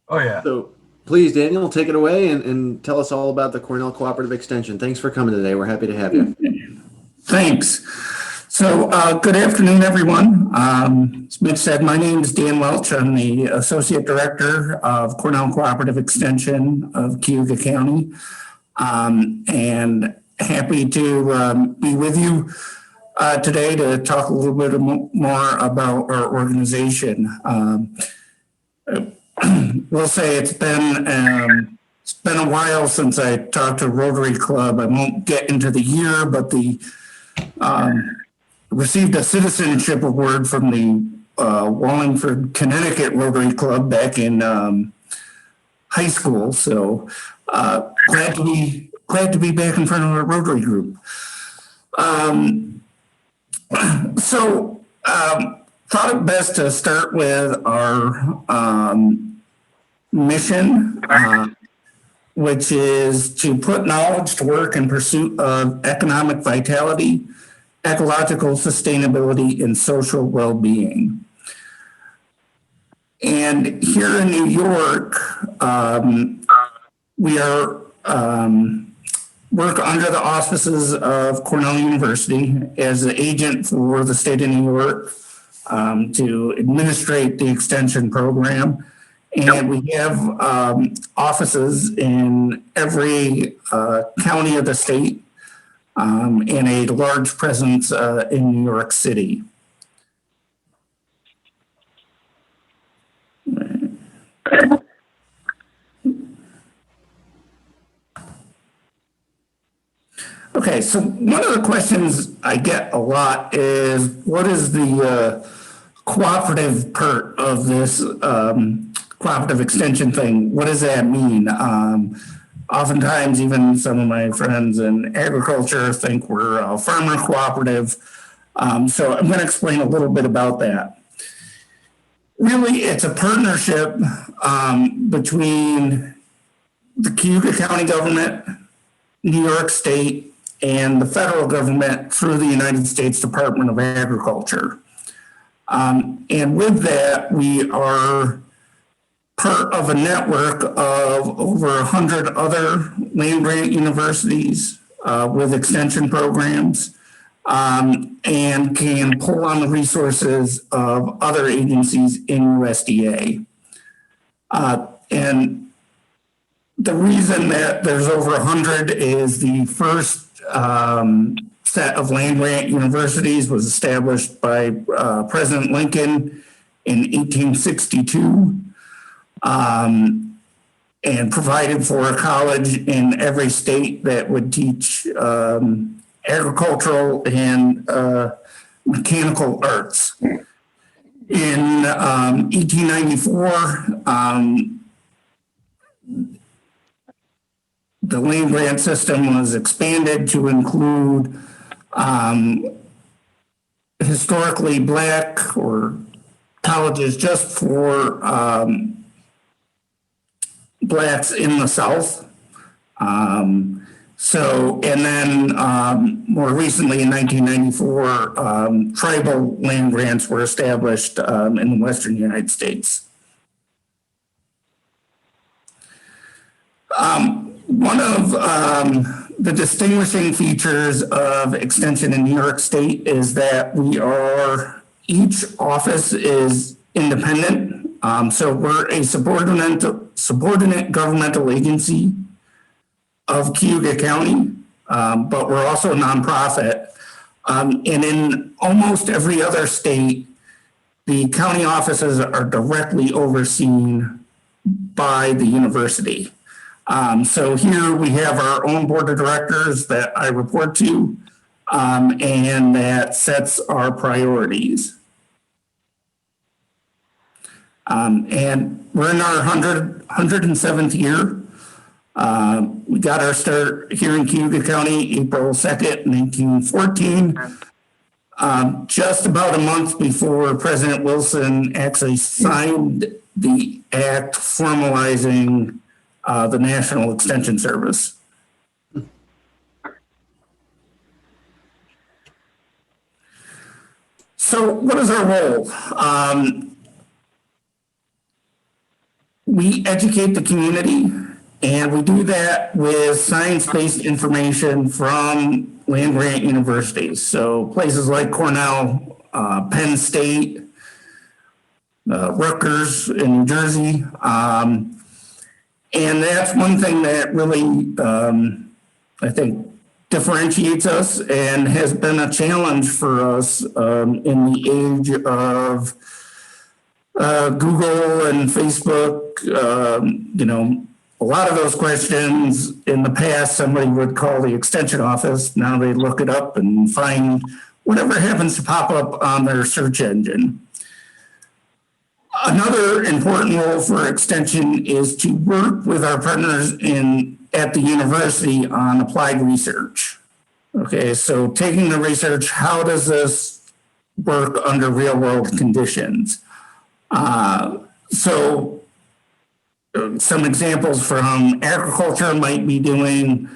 Oh yeah. So please, Daniel, take it away and tell us all about the Cornell Cooperative Extension. Thanks for coming today. We're happy to have you. Thanks. So, good afternoon, everyone. As Mitch said, my name is Dan Welch. I'm the Associate Director of Cornell Cooperative Extension of Cayuga County, and happy to be with you today to talk a little bit more about our organization. We'll say it's been a while since I talked to Rotary Club. I won't get into the year, but the received a citizenship award from the Wallingford, Connecticut Rotary Club back in high school. So glad to be back in front of our Rotary group. Thought it best to start with our mission, which is to put knowledge to work in pursuit of economic vitality, ecological sustainability, and social well-being. And here in New York, we are work under the auspices of Cornell University as the agent for the state of New York to administrate the extension program. And we have offices in every county of the state, and a large presence in New York City. Okay, so one of the questions I get a lot is, what is the cooperative part of this cooperative extension thing? What does that mean? Oftentimes, even some of my friends in agriculture think we're a farmer cooperative. So I'm going to explain a little bit about that. Really, it's a partnership between the Cayuga County government, New York State, and the federal government through the United States Department of Agriculture. And with that, we are part of a network of over 100 other land-grant universities with extension programs, and can pull on the resources of other agencies in USDA. And the reason that there's over 100 is the first set of land-grant universities was established by President Lincoln in 1862. And provided for a college in every state that would teach agricultural and mechanical arts. In 1894, the land grant system was expanded to include historically Black or colleges just for Blacks in the South. And then more recently in 1994, tribal land grants were established in the Western United States. One of the distinguishing features of Extension in New York State is that each office is independent. So we're a subordinate governmental agency of Cayuga County, but we're also a nonprofit. And in almost every other state, the county offices are directly overseen by the university. So here we have our own board of directors that I report to, and that sets our priorities. And we're in our 107th year. We got our start here in Cayuga County, April 2nd, 1914. Just about a month before President Wilson actually signed the act formalizing the National Extension Service. So what is our role? we educate the community, and we do that with science-based information from land-grant universities. So places like Cornell, Penn State, Rutgers in New Jersey. And that's one thing that really, I think, differentiates us and has been a challenge for us in the age of Google and Facebook. A lot of those questions in the past, somebody would call the extension office. Now they look it up and find whatever happens to pop up on their search engine. Another important role for extension is to work with our partners at the university on applied research. Okay, so taking the research, how does this work under real world conditions? So some examples from agriculture might be doing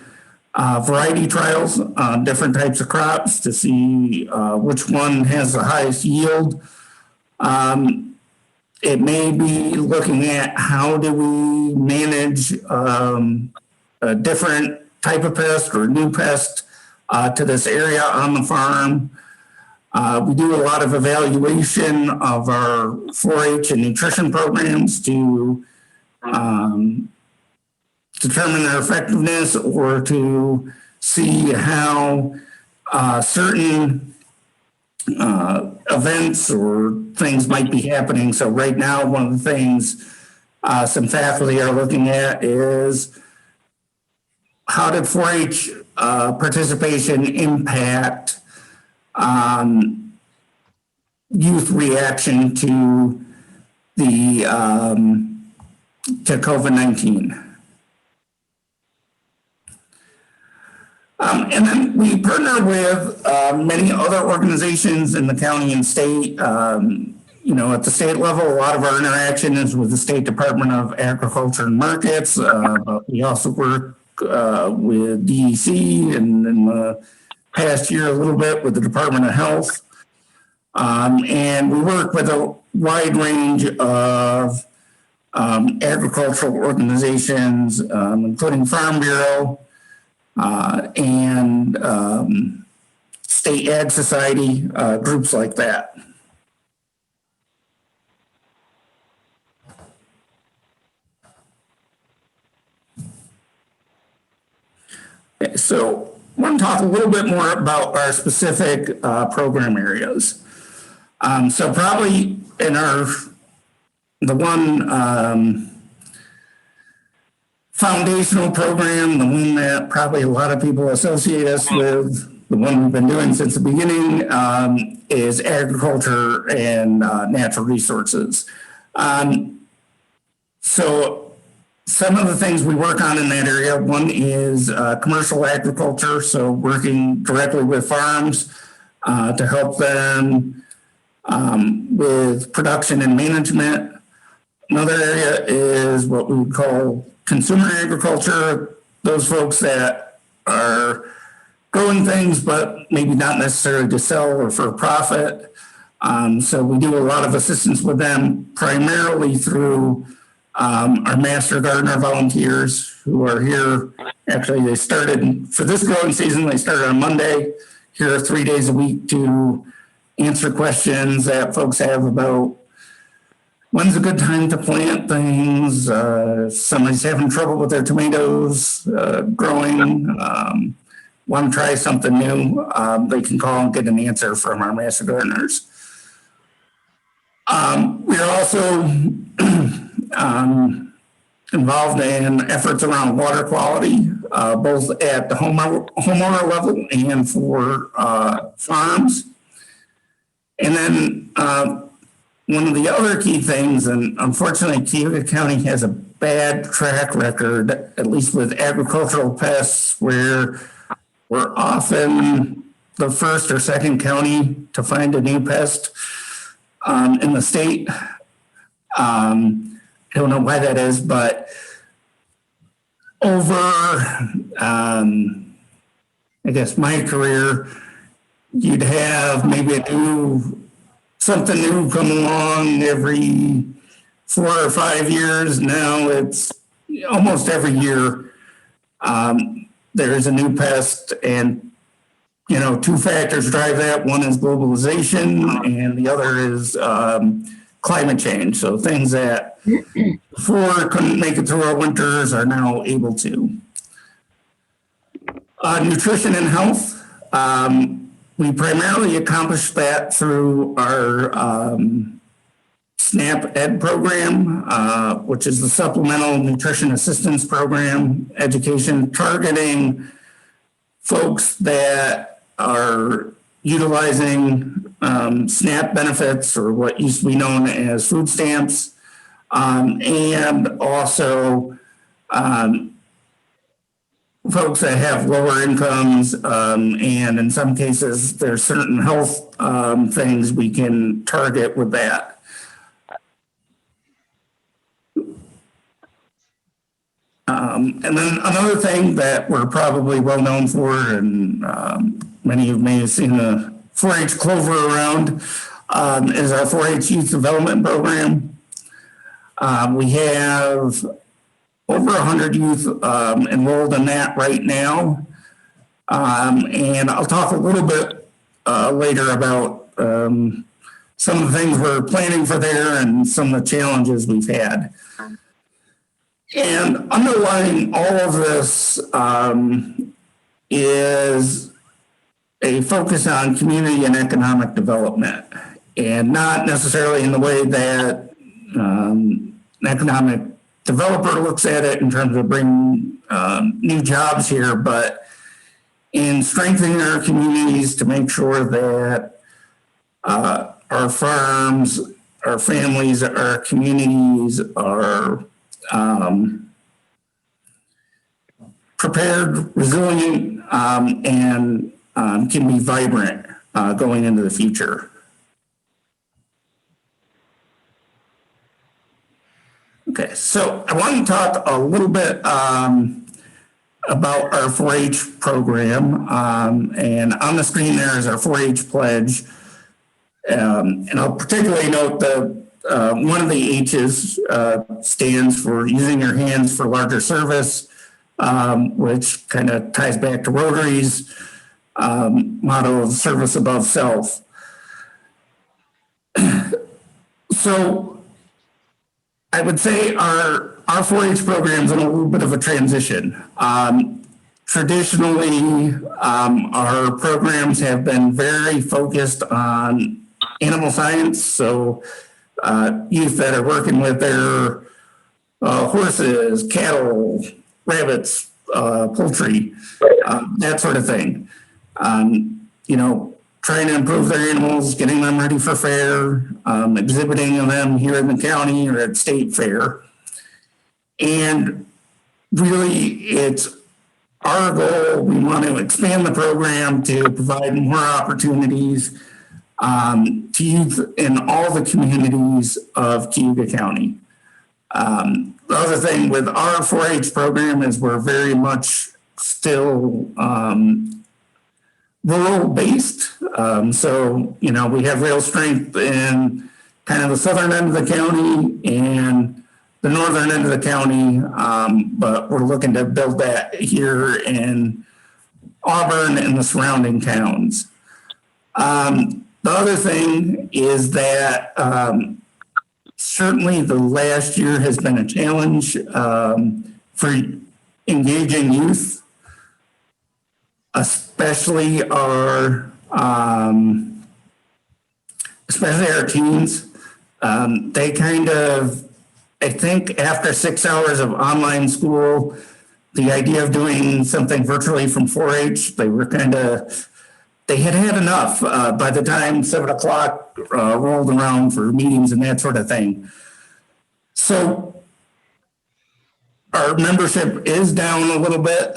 variety trials on different types of crops to see which one has the highest yield. It may be looking at how do we manage a different type of pest or new pest to this area on the farm. We do a lot of evaluation of our 4-H and nutrition programs to determine their effectiveness or to see how certain events or things might be happening. So right now, one of the things some faculty are looking at is how did 4-H participation impact youth reaction to the to COVID-19. And then we partner with many other organizations in the county and state. At the state level, a lot of our interaction is with the State Department of Agriculture and Markets, but we also work with DEC and in the past year a little bit with the Department of Health. And we work with a wide range of agricultural organizations, including Farm Bureau, and State Ag Society, groups like that. Okay, so I want to talk a little bit more about our specific program areas. So probably in the one foundational program, the one that probably a lot of people associate us with, the one we've been doing since the beginning, is agriculture and natural resources. So some of the things we work on in that area, one is commercial agriculture, so working directly with farms to help them with production and management. Another area is what we would call consumer agriculture, those folks that are growing things, but maybe not necessarily to sell or for profit. So we do a lot of assistance with them, primarily through our Master Gardener volunteers who are here. Actually, they started for this growing season, they started on Monday, here 3 days a week to answer questions that folks have about when's a good time to plant things, if somebody's having trouble with their tomatoes growing, want to try something new, they can call and get an answer from our Master Gardeners. We are also involved in efforts around water quality, both at the homeowner level and for farms. And then one of the other key things, and unfortunately Tioga County has a bad track record, at least with agricultural pests, where we're often the first or second county to find a new pest in the state. I don't know why that is, but over, I guess, my career, you'd have maybe something new come along every 4 or 5 years. Now it's almost every year. There's a new pest, and two factors drive that. One is globalization, and the other is climate change. So things that before couldn't make it through our winters are now able to. Nutrition and health. We primarily accomplish that through our SNAP Ed program, which is the Supplemental Nutrition Assistance Program, education targeting folks that are utilizing SNAP benefits, or what used to be known as food stamps, and also folks that have lower incomes, and in some cases there's certain health things we can target with that. And then another thing that we're probably well known for, and many of you may have seen the 4-H clover around, is our 4-H Youth Development Program. We have over 100 youth enrolled in that right now. And I'll talk a little bit later about some of the things we're planning for there and some of the challenges we've had. And underlying all of this is a focus on community and economic development, and not necessarily in the way that an economic developer looks at it in terms of bringing new jobs here, but in strengthening our communities to make sure that our farms, our families, our communities are prepared, resilient, and can be vibrant going into the future. Okay, so I want to talk a little bit about our 4-H program, and on the screen there is our 4-H pledge, and I'll particularly note that one of the H's stands for using your hands for larger service, which kind of ties back to Rotary's motto of service above self. So I would say our 4-H program is in a little bit of a transition. Traditionally, our programs have been very focused on animal science, so youth that are working with their horses, cattle, rabbits, poultry, that sort of thing. Trying to improve their animals, getting them ready for fair, exhibiting them here in the county or at state fair. And really, it's our goal. We want to expand the program to provide more opportunities to youth in all the communities of Cayuga County. The other thing with our 4-H program is we're very much still rural based. So, we have real strength in kind of the southern end of the county and the northern end of the county, but we're looking to build that here in Auburn and the surrounding towns. The other thing is that certainly the last year has been a challenge for engaging youth, especially our teens. They kind of, I think after 6 hours of online school, the idea of doing something virtually from 4-H, they had enough by the time 7 o'clock rolled around for meetings and that sort of thing. So our membership is down a little bit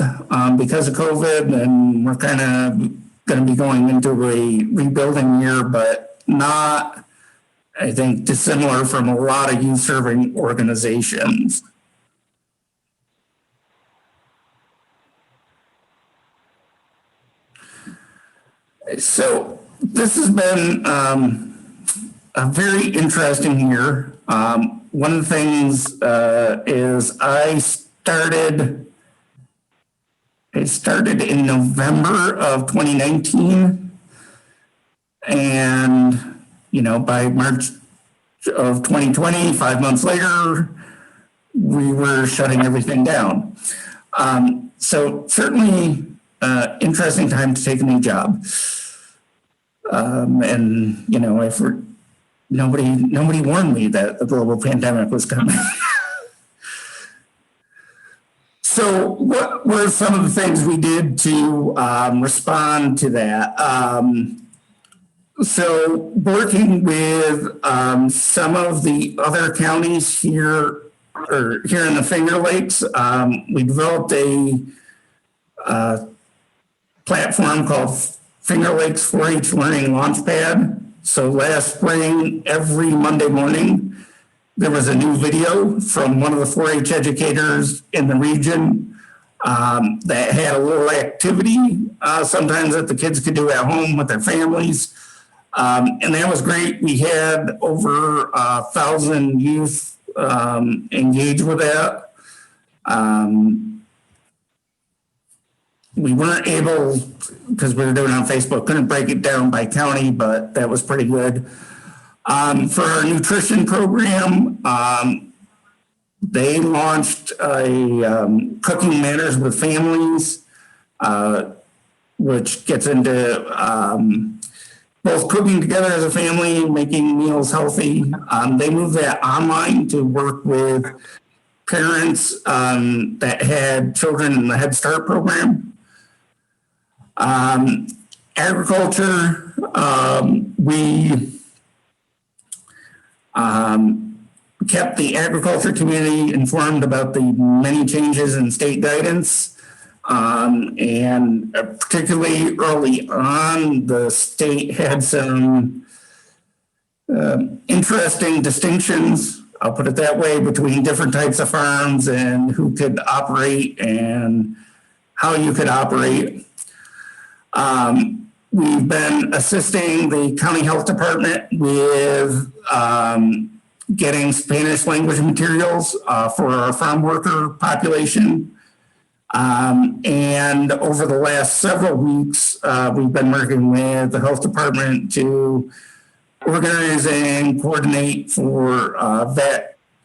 because of COVID, and we're kind of going to be going into a rebuilding year, but not, I think, dissimilar from a lot of youth serving organizations. So this has been a very interesting year. one of the things is I started in November of 2019, and by March of 2020, 5 months later, we were shutting everything down. So certainly interesting time to take a new job. And if nobody warned me that the global pandemic was coming. So what were some of the things we did to respond to that? So working with some of the other counties here in the Finger Lakes, we developed a platform called Finger Lakes 4-H Learning Launchpad. So last spring, every Monday morning, there was a new video from one of the 4-H educators in the region that had a little activity, sometimes that the kids could do at home with their families. And that was great. We had over 1,000 youth engage with that. We weren't able, because we were doing it on Facebook, couldn't break it down by county, but that was pretty good. For our nutrition program, they launched a Cooking Matters with Families, which gets into both cooking together as a family, making meals healthy. They moved that online to work with parents that had children in the Head Start program. Agriculture, we kept the agriculture community informed about the many changes in state guidance. And particularly early on, the state had some interesting distinctions, I'll put it that way, between different types of farms and who could operate and how you could operate. We've been assisting the county health department with getting Spanish language materials for our farm worker population. And over the last several weeks, we've been working with the health department to organize and coordinate for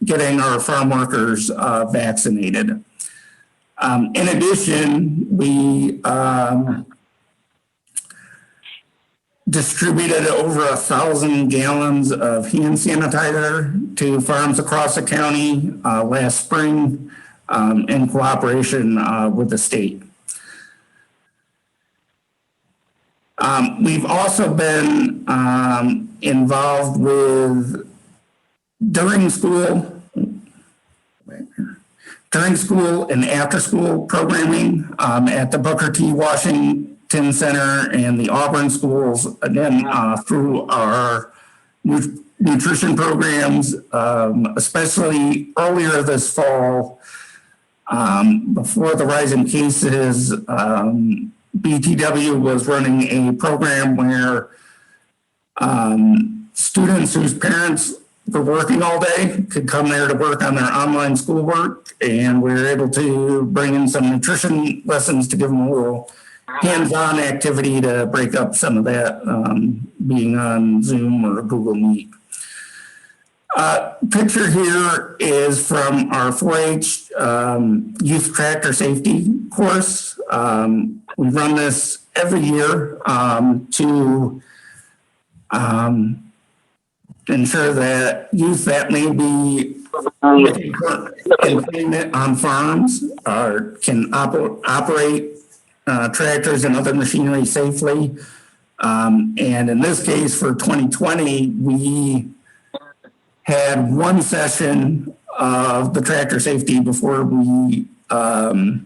getting our farm workers vaccinated. In addition, we distributed over 1,000 gallons of hand sanitizer to farms across the county last spring in cooperation with the state. We've also been involved with during school and after school programming at the Booker T. Washington Center and the Auburn schools, again, through our nutrition programs, especially earlier this fall, before the rise in cases, BTW was running a program where students whose parents were working all day could come there to work on their online schoolwork, and we were able to bring in some nutrition lessons to give them a little hands-on activity to break up some of that being on Zoom or Google Meet. Picture here is from our 4-H Youth Tractor Safety course. We run this every year to ensure that youth that may be employment on farms can operate tractors and other machinery safely. And in this case, for 2020, we had one session of the tractor safety before we had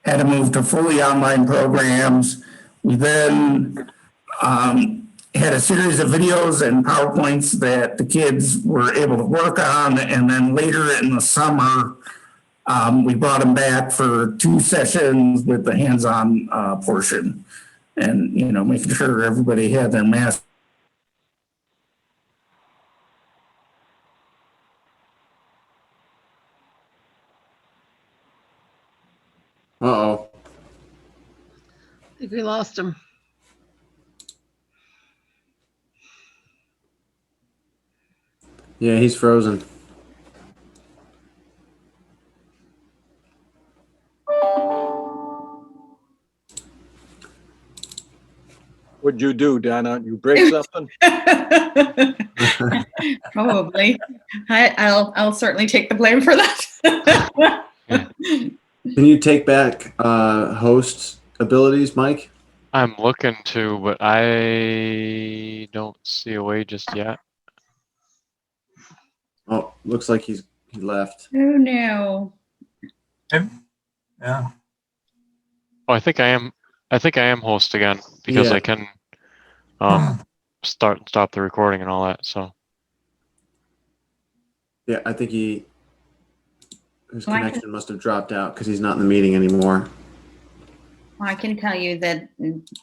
to move to fully online programs. We then had a series of videos and PowerPoints that the kids were able to work on. And then later in the summer, we brought them back for 2 sessions with the hands-on portion, and making sure everybody had their mask. Uh-oh. I think we lost him. Yeah, he's frozen. What'd you do, Donna? You break something? Probably. I'll certainly take the blame for that. Can you take back host abilities, Mike? I'm looking to, but I don't see a way just yet. Oh, looks like he left. Oh no. Yeah. Oh, I think I am. I think I am host again because Yeah. I can stop the recording and all that. So Yeah, I think his Well, I connection must have dropped out because he's not in the meeting anymore. I can tell you that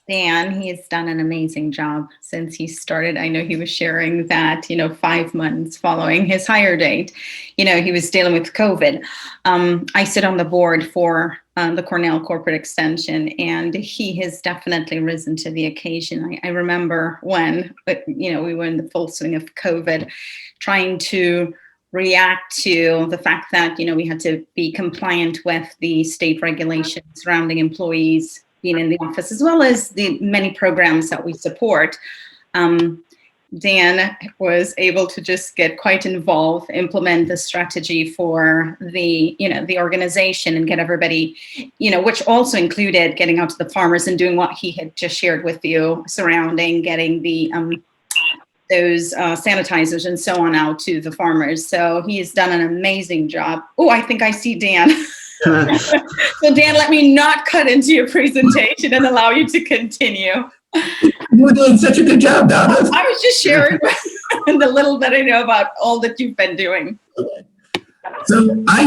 Dan, he has done an amazing job since he started. I know he was sharing that, 5 months following his hire date, he was dealing with COVID. I sit on the board for the Cornell Corporate Extension, and he has definitely risen to the occasion. I remember when, we were in the full swing of COVID, trying to react to the fact that, we had to be compliant with the state regulations surrounding employees being in the office, as well as the many programs that we support. Dan was able to just get quite involved, implement the strategy for the organization and get everybody, which also included getting out to the farmers and doing what he had just shared with you surrounding getting the those sanitizers and so on out to the farmers. So he has done an amazing job. Oh, I think I see Dan. So Dan, let me not cut into your presentation and allow you to continue. You're doing such a good job, Donna. I was just sharing the little that I know about all that you've been doing. So I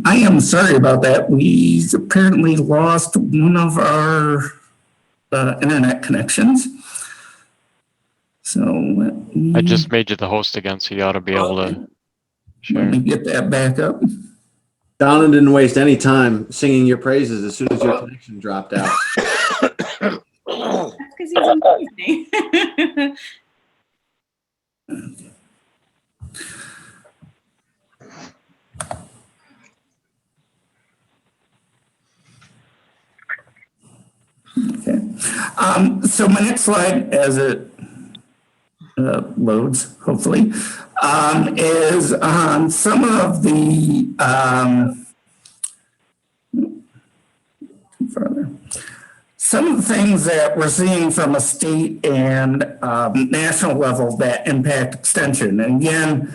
am sorry about that. We apparently lost one of our internet connections. So I just made you the host again, so you ought to be able to let share. me get that back up. Donna didn't waste any time singing your praises as soon as your connection dropped out. That's because he's amazing. Okay. So my next slide, as it loads, hopefully, is on some of the further. Some of the things that we're seeing from a state and national level that impact extension. And again,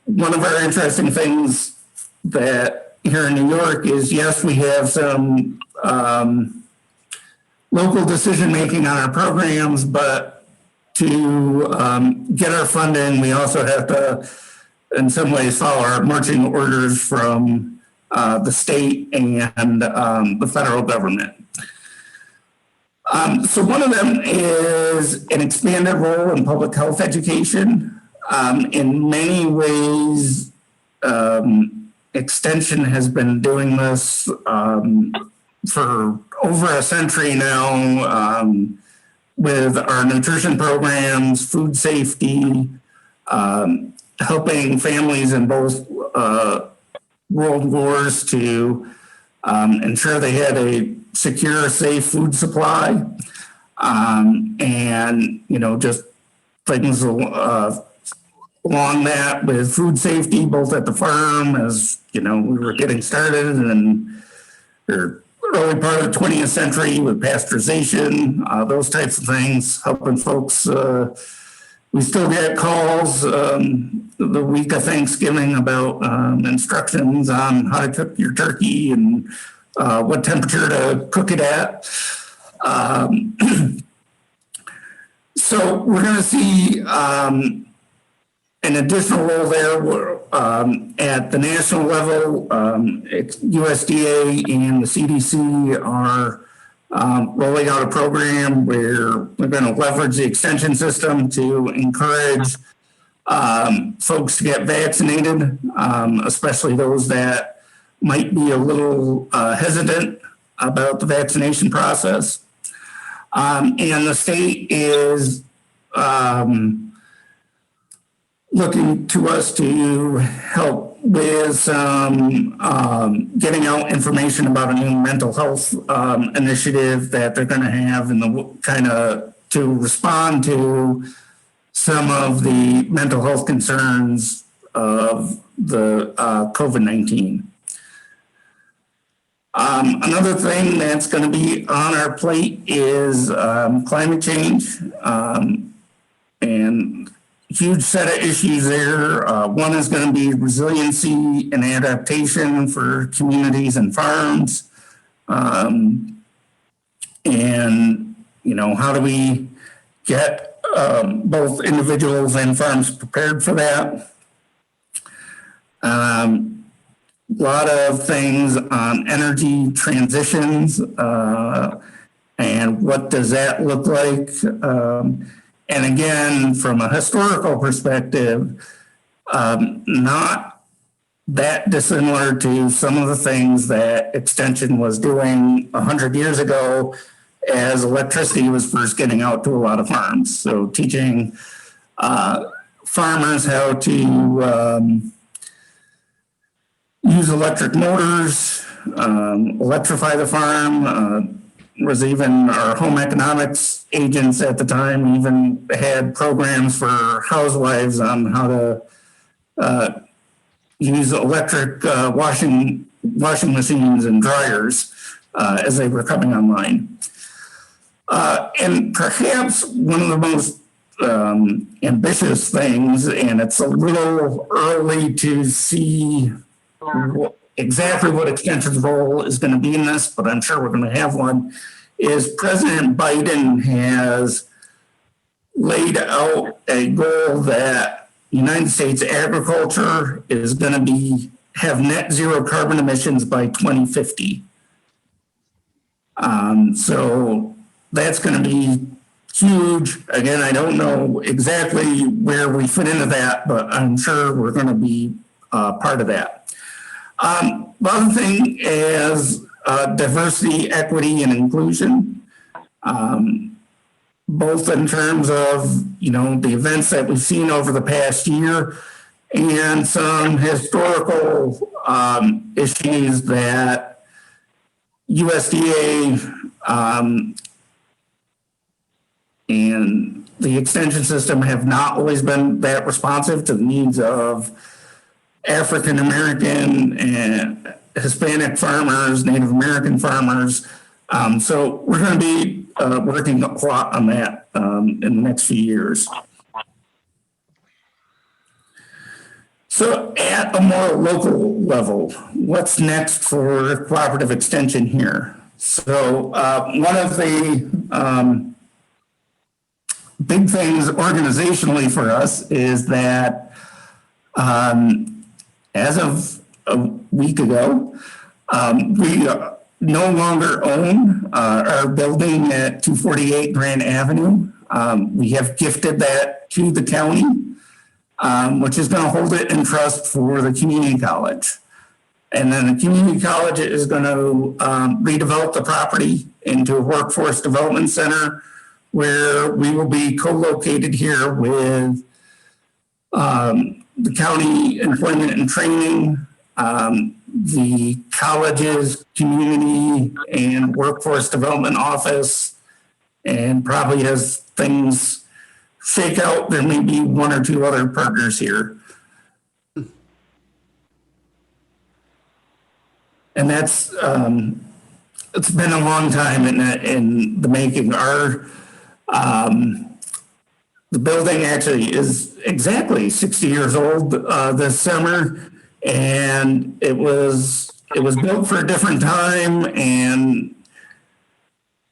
one of our interesting things that here in New York is, yes, we have some local decision making on our programs, but to get our funding, we also have to, in some ways, follow our marching orders from the state and the federal government. So one of them is an expanded role in public health education. In many ways, Extension has been doing this for over a century now, with our nutrition programs, food safety, helping families in both world wars to ensure they had a secure, safe food supply, and just things along that with food safety, both at the farm as we were getting started, and the early part of the 20th century with pasteurization, those types of things, helping folks. We still get calls the week of Thanksgiving about instructions on how to cook your turkey and what temperature to cook it at. So we're going to see an additional role there at the national level. USDA and the CDC are rolling out a program where we're going to leverage the extension system to encourage folks to get vaccinated, especially those that might be a little hesitant about the vaccination process. And the state is looking to us to help with some getting out information about a new mental health initiative that they're going to have in the kind of to respond to some of the mental health concerns of the COVID-19. Another thing that's going to be on our plate is climate change, and huge set of issues there. One is going to be resiliency and adaptation for communities and farms, and how do we get both individuals and farms prepared for that. A lot of things on energy transitions and what does that look like. And again, from a historical perspective, not that dissimilar to some of the things that Extension was doing 100 years ago as electricity was first getting out to a lot of farms. So teaching farmers how to use electric motors, electrify the farm. Was even our home economics agents at the time even had programs for housewives on how to use electric washing machines and dryers as they were coming online. And perhaps one of the most ambitious things, and it's a little early to see exactly what Extension's role is going to be in this, but I'm sure we're going to have one, is President Biden has laid out a goal that United States agriculture is going to have net zero carbon emissions by 2050. So that's going to be huge. Again, I don't know exactly where we fit into that, but I'm sure we're going to be part of that. The other thing is diversity, equity, and inclusion, both in terms of, the events that we've seen over the past year and some historical issues that USDA and the extension system have not always been that responsive to the needs of African American and Hispanic farmers, Native American farmers. So we're going to be working a lot on that in the next few years. So at a more local level, what's next for cooperative extension here? So one of the big things organizationally for us is that as of a week ago, we no longer own our building at 248 Grand Avenue. We have gifted that to the county, which is going to hold it in trust for the community college. And then the community college is going to redevelop the property into a workforce development center where we will be co-located here with the county employment and training, the college's community and workforce development office, and probably as things shake out, there may be one or two other partners here. And that's, it's been a long time in the making. The building actually is exactly 60 years old this summer, and it was built for a different time and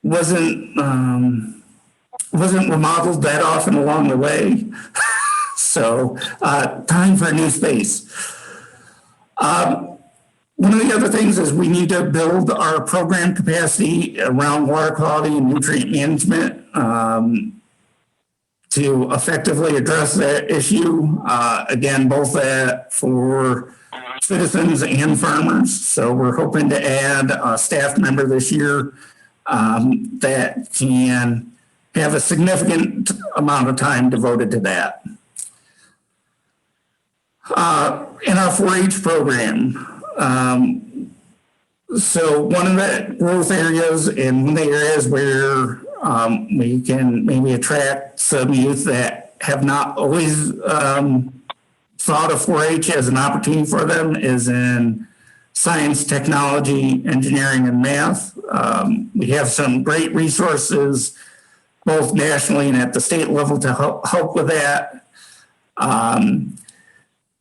wasn't remodeled that often along the way. So time for a new space. One of the other things is we need to build our program capacity around water quality and nutrient management to effectively address that issue. Again, both that for citizens and farmers. So we're hoping to add a staff member this year that can have a significant amount of time devoted to that. In our 4-H program, so one of the growth areas and one of the areas where we can maybe attract some youth that have not always thought of 4-H as an opportunity for them is in science, technology, engineering, and math. We have some great resources, both nationally and at the state level, to help with that. And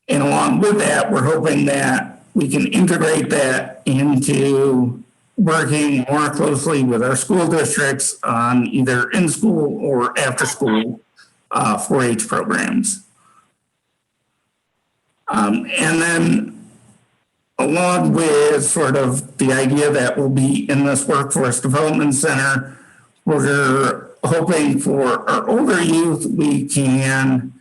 along with that, we're hoping that we can integrate that into working more closely with our school districts on either in-school or after-school 4-H programs. And then along with sort of the idea that we'll be in this workforce development center, we're hoping for our older youth, we can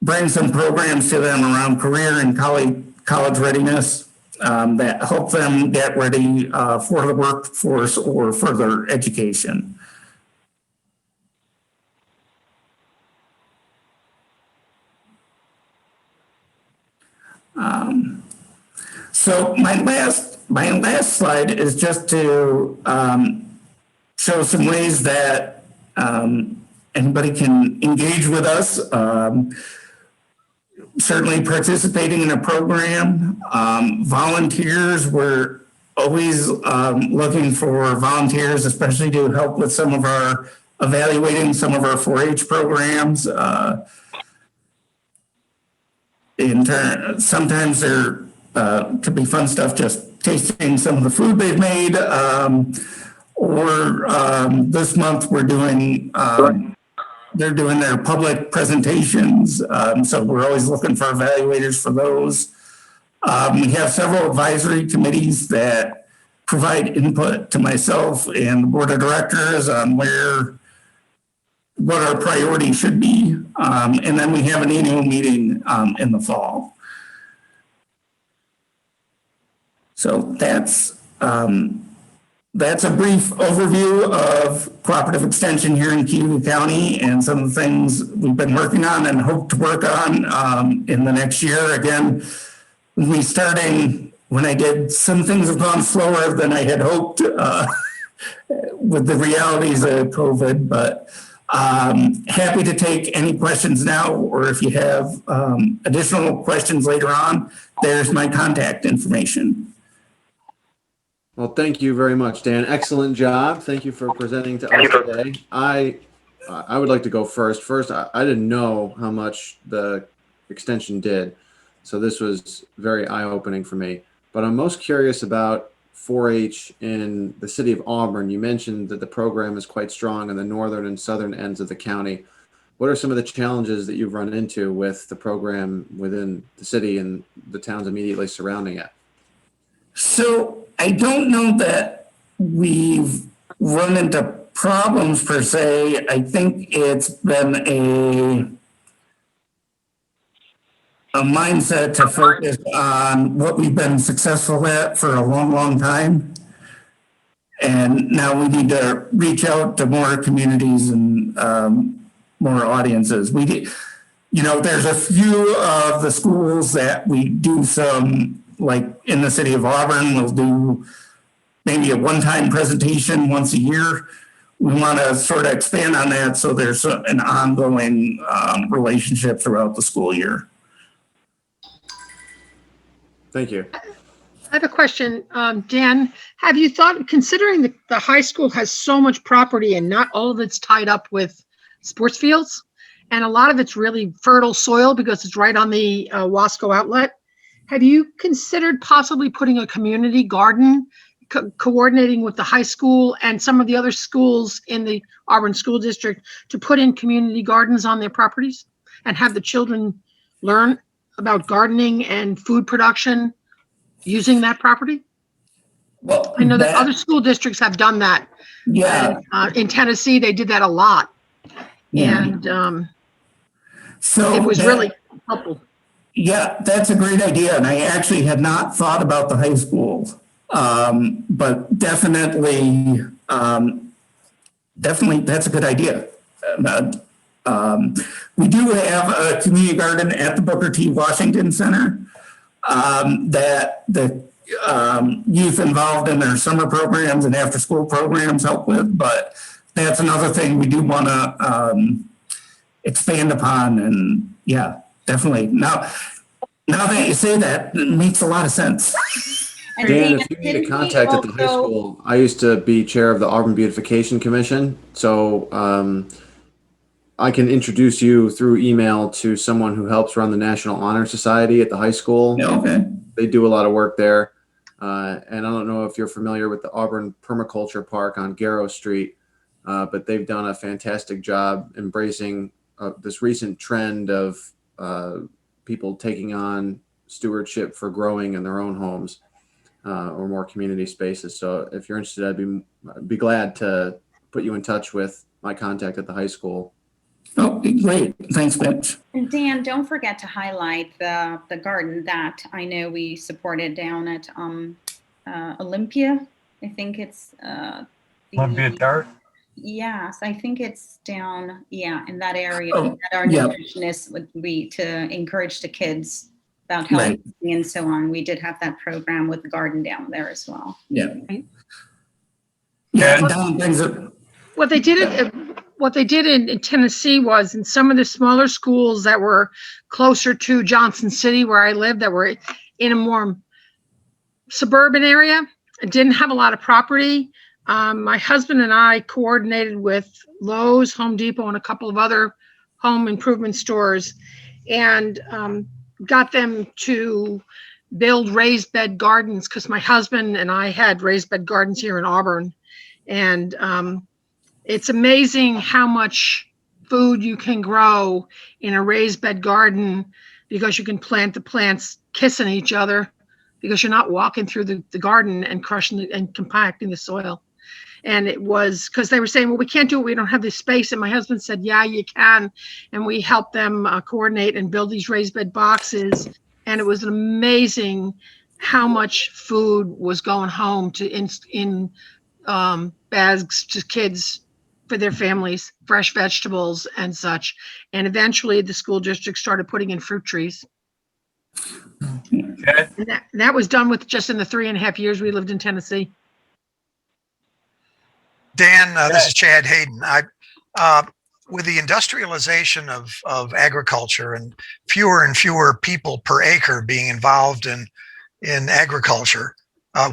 bring some programs to them around career and college readiness that help them get ready for the workforce or further education. So my last slide is just to show some ways that anybody can engage with us. Certainly participating in a program. Volunteers, we're always looking for volunteers, especially to help with some of our evaluating some of our 4-H programs. Sometimes there could be fun stuff just tasting some of the food they've made. Or this month we're doing they're doing their public presentations. So we're always looking for evaluators for those. We have several advisory committees that provide input to myself and the board of directors on what our priorities should be. And then we have an annual meeting in the fall. So that's a brief overview of cooperative extension here in Cuyahoga County and some of the things we've been working on and hope to work on in the next year. Again, when I did, some things have gone slower than I had hoped with the realities of COVID, but happy to take any questions now, or if you have additional questions later on, there's my contact information. Well, thank you very much, Dan. Excellent job. Thank you for presenting to us today. I would like to go first. First, I didn't know how much the extension did, so this was very eye-opening for me. But I'm most curious about 4-H in the city of Auburn. You mentioned that the program is quite strong in the northern and southern ends of the county. What are some of the challenges that you've run into with the program within the city and the towns immediately surrounding it? So I don't know that we've run into problems per se. I think it's been a mindset to focus on what we've been successful at for a long, long time. And now we need to reach out to more communities and more audiences. There's a few of the schools that we do some, like in the city of Auburn, we'll do maybe a one-time presentation once a year. We want to sort of expand on that so there's an ongoing relationship throughout the school year. Thank you. I have a question, Dan. Have you thought, considering the high school has so much property and not all of it's tied up with sports fields, and a lot of it's really fertile soil because it's right on the Wasco outlet, have you considered possibly putting a community garden, coordinating with the high school and some of the other schools in the Auburn School District to put in community gardens on their properties and have the children learn about gardening and food production using that property? Well, I know that other school districts have done that. Yeah. And, in Tennessee, they did that a lot. Yeah. And So it was really helpful. Yeah, that's a great idea, and I actually had not thought about the high school. But definitely, definitely, that's a good idea. Uh, we do have a community garden at the Booker T. Washington Center that the youth involved in their summer programs and after-school programs help with, but that's another thing we do want to expand upon, and yeah, definitely. Now that you say that, it makes a lot of sense. And Dan, if you need a didn't we contact at the high also- school, I used to be chair of the Auburn Beautification Commission, so I can introduce you through email to someone who helps run the National Honor Society at the high school. Yeah, okay. They do a lot of work there. And I don't know if you're familiar with the Auburn Permaculture Park on Garrow Street, but they've done a fantastic job embracing this recent trend of people taking on stewardship for growing in their own homes or more community spaces. So if you're interested, I'd be glad to put you in touch with my contact at the high school. Oh, great. Thanks, Mitch. And Dan, don't forget to highlight the garden that I know we supported down at Olympia. I think it's Olympia Tart. Yes, I think it's down, in that area. Oh, That our yeah. nutritionists would be to encourage the kids about healthy eating and so on. We did have that program with the garden down there as well. Yeah. Right. Yeah, and Don brings it. What they did in Tennessee was in some of the smaller schools that were closer to Johnson City, where I live, that were in a more suburban area, and didn't have a lot of property. My husband and I coordinated with Lowe's, Home Depot, and a couple of other home improvement stores, and got them to build raised bed gardens, because my husband and I had raised bed gardens here in Auburn. And it's amazing how much food you can grow in a raised bed garden, because you can plant the plants kissing each other, because you're not walking through the garden and crushing and compacting the soil. And it was because they were saying, well, we can't do it, we don't have this space. And my husband said, yeah, you can. And we helped them coordinate and build these raised bed boxes. And it was amazing how much food was going home to in bags to kids for their families, fresh vegetables and such. And eventually the school district started putting in fruit trees. Okay. And that was done with just in the 3.5 years we lived in Tennessee. Dan, this is Chad Hayden. With the industrialization of agriculture and fewer people per acre being involved in agriculture,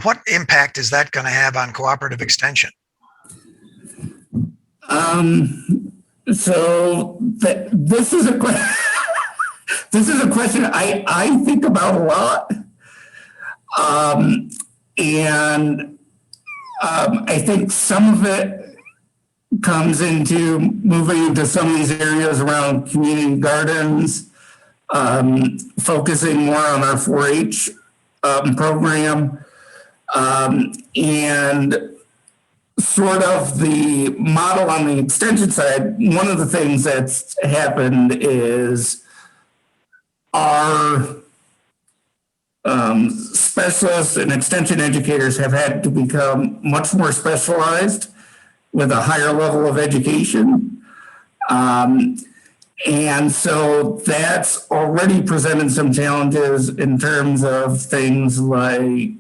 what impact is that going to have on cooperative extension? So this is a question. This is a question I think about a lot, and I think some of it comes into moving into some of these areas around community gardens, focusing more on our 4-H program, and sort of the model on the extension side. One of the things that's happened is our specialists and extension educators have had to become much more specialized with a higher level of education. And so that's already presented some challenges in terms of things like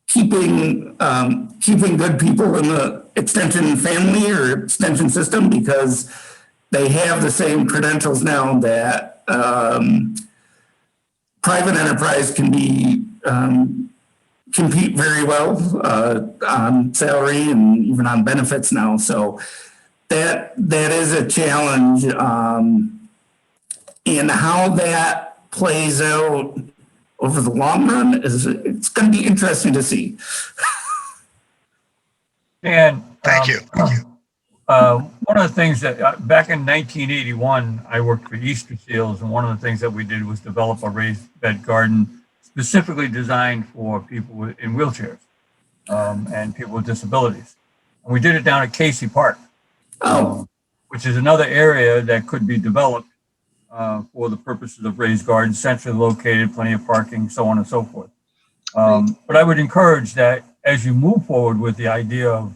keeping good people in the extension family or extension system, because they have the same credentials now that private enterprise can be compete very well on salary and even on benefits now. So that is a challenge, and how that plays out over the long run it's going to be interesting to see. Dan, Thank you. one of the things that back in 1981, I worked for Easter Seals, and one of the things that we did was develop a raised bed garden specifically designed for people in wheelchairs and people with disabilities. And we did it down at Casey Park, which is another area that could be developed for the purposes of raised gardens, centrally located, plenty of parking, so on and so forth. But I would encourage that as you move forward with the idea of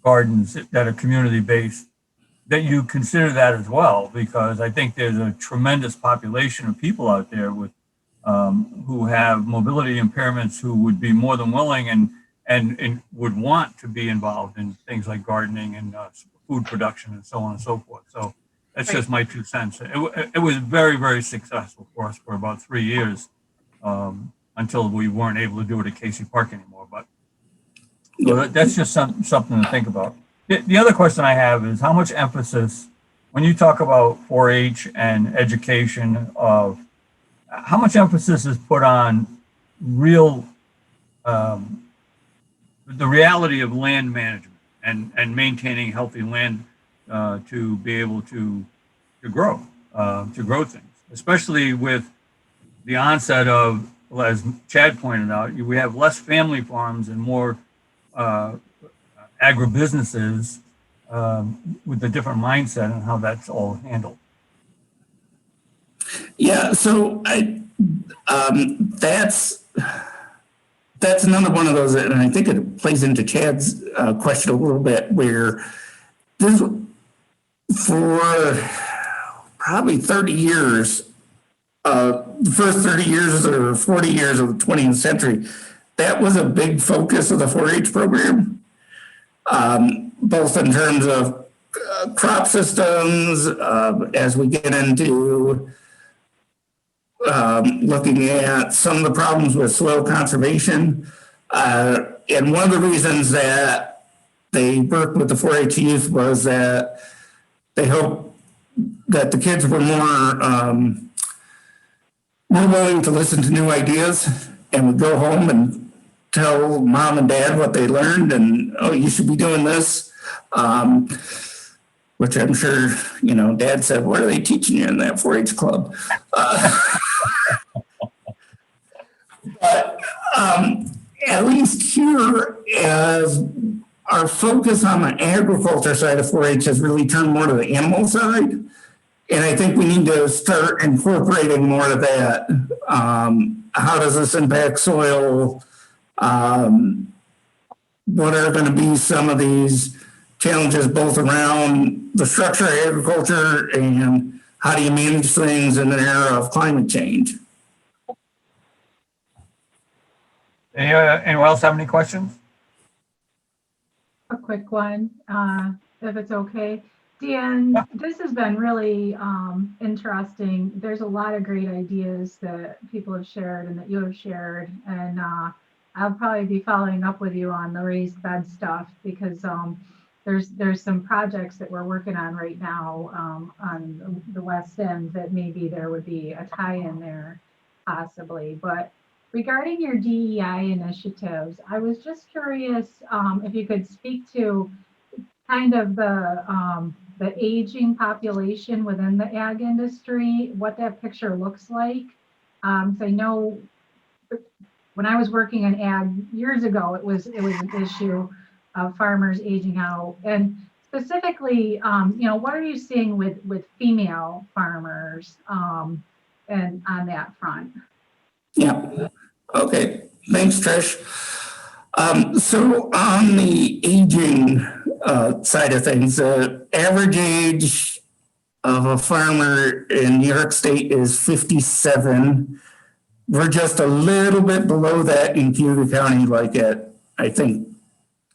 gardens that are community-based, that you consider that as well, because I think there's a tremendous population of people out there with who have mobility impairments who would be more than willing and would want to be involved in things like gardening and food production and so on and so forth. So that's just my 2 cents. It was very, very successful for us for about 3 years until we weren't able to do it at Casey Park anymore. But so that's just something to think about. The other question I have is how much emphasis, when you talk about 4-H and education of, how much emphasis is put on real, the reality of land management and maintaining healthy land to be able to grow things, especially with the onset of, as Chad pointed out, we have less family farms and more agribusinesses with a different mindset and how that's all handled. Yeah, so that's another one of those, and I think it plays into Chad's question a little bit, where this, for probably 30 years, the first 30 years or 40 years of the 20th century, that was a big focus of the 4-H program, both in terms of crop systems, as we get into looking at some of the problems with soil conservation. And one of the reasons that they worked with the 4-H youth was that they hoped that the kids were more willing to listen to new ideas and would go home and tell mom and dad what they learned and, oh, you should be doing this. Which I'm sure, dad said, what are they teaching you in that 4-H club? But at least here, as our focus on the agriculture side of 4-H has really turned more to the animal side. And I think we need to start incorporating more of that. How does this impact soil? What are going to be some of these challenges both around the structure of agriculture and how do you manage things in an era of climate change? Anyone else have any questions? A quick one, if it's okay. Dan, this has been really interesting. There's a lot of great ideas that people have shared and that you have shared. And I'll probably be following up with you on the raised bed stuff because there's some projects that we're working on right now on the West End that maybe there would be a tie in there possibly. But regarding your DEI initiatives, I was just curious if you could speak to kind of the aging population within the ag industry, what that picture looks like. So I know when I was working in ag years ago, it was an issue of farmers aging out, and specifically, what are you seeing with female farmers and on that front? Yeah. Okay. Thanks, Trish. So on the aging side of things, the average age of a farmer in New York State is 57. We're just a little bit below that in Cuyahoga County, like I think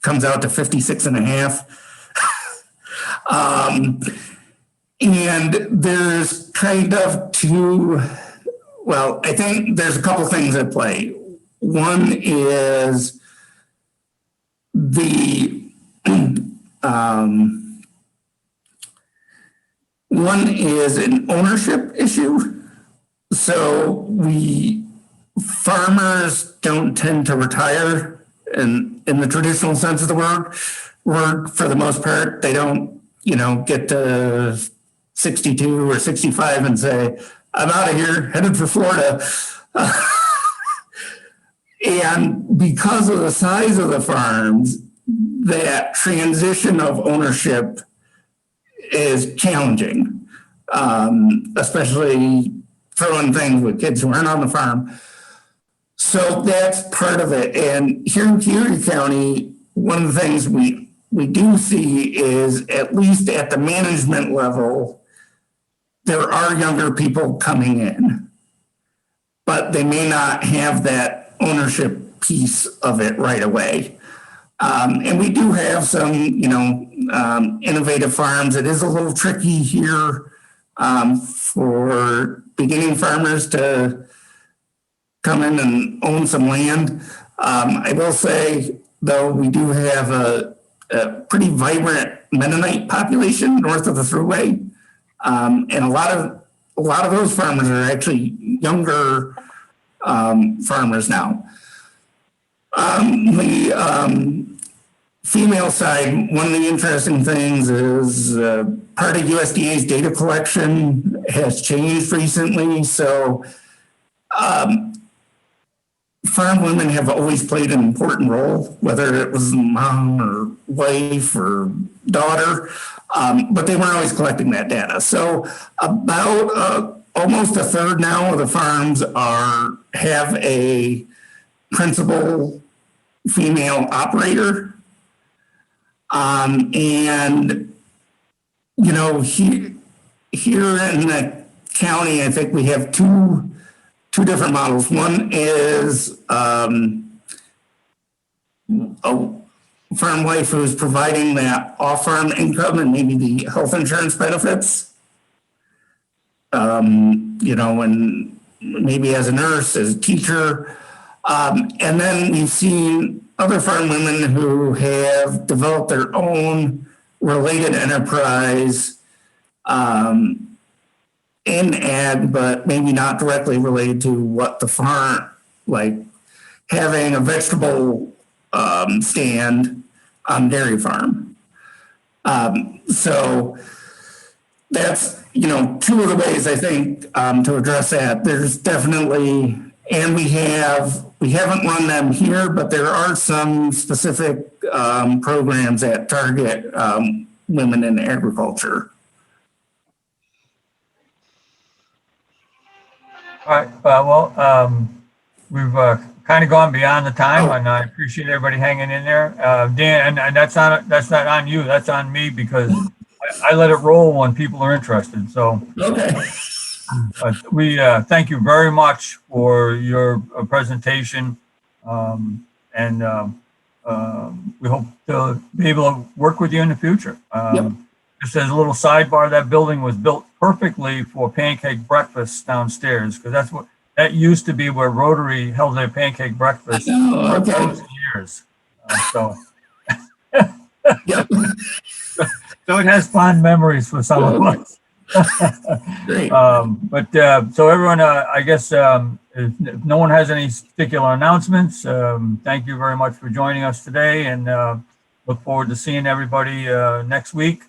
comes out to 56 and a half. And there's kind of I think there's a couple things at play. One is an ownership issue. So farmers don't tend to retire in the traditional sense of the word for the most part. They don't, get to 62 or 65 and say, I'm out of here, headed for Florida. And because of the size of the farms, that transition of ownership is challenging. especially throwing things with kids who aren't on the farm. So that's part of it. And here in Cuyahoga County, one of the things we do see is, at least at the management level, there are younger people coming in, but they may not have that ownership piece of it right away. And we do have some, innovative farms. It is a little tricky here for beginning farmers to come in and own some land. I will say, though, we do have a pretty vibrant Mennonite population north of the Thruway, and a lot of those farmers are actually younger farmers now. The female side, one of the interesting things is part of USDA's data collection has changed recently. So farm women have always played an important role, whether it was mom or wife or daughter, but they weren't always collecting that data. So about almost a third now of the farms have a principal female operator. And, here in the county, I think we have two different models. One is a farm wife who's providing that off-farm income and maybe the health insurance benefits. And maybe as a nurse, as a teacher. And then we've seen other farm women who have developed their own related enterprise in ag, but maybe not directly related to what the farm, like having a vegetable stand on dairy farm. So that's, two of the ways I think to address that. There's definitely, and we haven't run them here, but there are some specific programs that target women in agriculture. All right, we've kind of gone beyond the time, and I appreciate everybody hanging in there. Dan, and that's not on you, that's on me, because I let it roll when people are interested. So Okay. we thank you very much for your presentation, and we hope to be able to work with you in the future. Yep. Just as a little sidebar, that building was built perfectly for pancake breakfast downstairs, because that used to be where Rotary held their pancake breakfast for Okay. years. So Yep. so it has fond memories for some of us. Great. So everyone, I guess if no one has any particular announcements, thank you very much for joining us today, and look forward to seeing everybody next week.